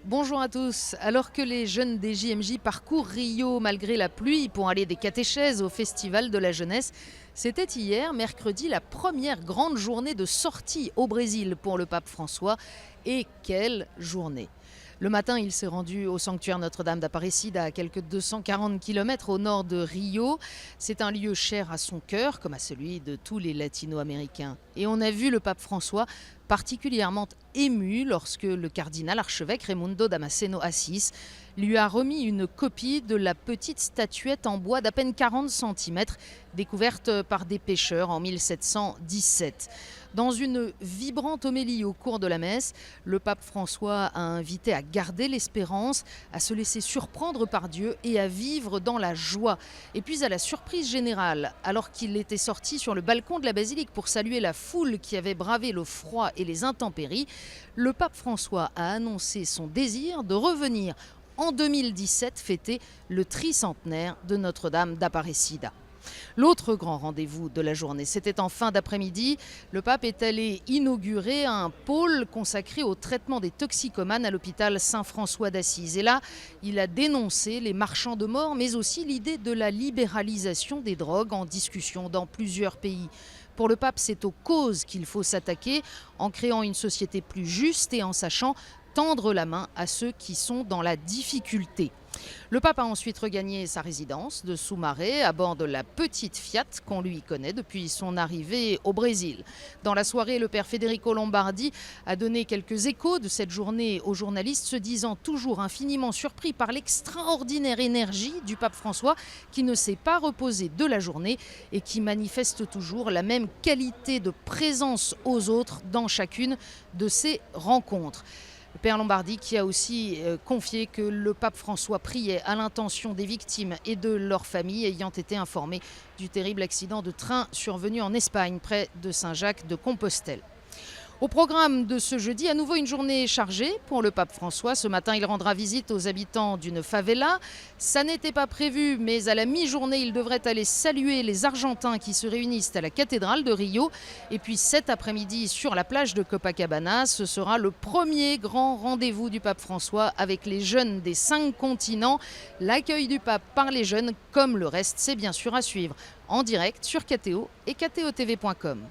Bonjour à tous. Alors que les jeunes des JMJ parcourent Rio malgré la pluie pour aller des catéchèses au Festival de la jeunesse, c'était hier, mercredi, la première grande journée de sortie au Brésil pour le pape François. Et quelle journée! Le matin, il s'est rendu au sanctuaire Notre-Dame d'Aparecida, à quelques 240 km au nord de Rio. C'est un lieu cher à son cœur, comme à celui de tous les latino-américains. Et on a vu le pape François particulièrement ému lorsque le cardinal archevêque Raimundo Damasceno Assis lui a remis une copie de la petite statuette en bois d'à peine 40 cm découverte par des pêcheurs en 1717. Dans une vibrante homélie au cours de la messe, le pape François a invité à garder l'espérance, à se laisser surprendre par Dieu et à vivre dans la joie. Et puis à la surprise générale, alors qu'il était sorti sur le balcon de la basilique pour saluer la foule qui avait bravé le froid et les intempéries, le pape François a annoncé son désir de revenir en 2017 fêter le tricentenaire de Notre-Dame d'Aparecida. L'autre grand rendez-vous de la journée, c'était en fin d'après-midi. Le pape est allé inaugurer un pôle consacré au traitement des toxicomanes à l'hôpital Saint-François d'Assise. Et là, il a dénoncé les marchands de mort, mais aussi l'idée de la libéralisation des drogues en discussion dans plusieurs pays. Pour le pape, c'est aux causes qu'il faut s'attaquer en créant une société plus juste et en sachant tendre la main à ceux qui sont dans la difficulté. Le pape a ensuite regagné sa résidence de Sumaré à bord de la petite Fiat qu'on lui connaît depuis son arrivée au Brésil. Dans la soirée, le père Federico Lombardi a donné quelques échos de cette journée aux journalistes, se disant toujours infiniment surpris par l'extraordinaire énergie du pape François qui ne s'est pas reposé de la journée et qui manifeste toujours la même qualité de présence aux autres dans chacune de ses rencontres. Le père Lombardi qui a aussi confié que le pape François priait à l'intention des victimes et de leurs familles ayant été informés du terrible accident de train survenu en Espagne près de Saint-Jacques-de-Compostelle. Au programme de ce jeudi, à nouveau une journée chargée pour le pape François. Ce matin, il rendra visite aux habitants d'une favela. Ça n'était pas prévu, mais à la mi-journée, il devrait aller saluer les Argentins qui se réunissent à la cathédrale de Rio. Et puis cet après-midi, sur la plage de Copacabana, ce sera le premier grand rendez-vous du pape François avec les jeunes des 5 continents. L'accueil du pape par les jeunes, comme le reste, c'est bien sûr à suivre en direct sur KTO et ktotv.com.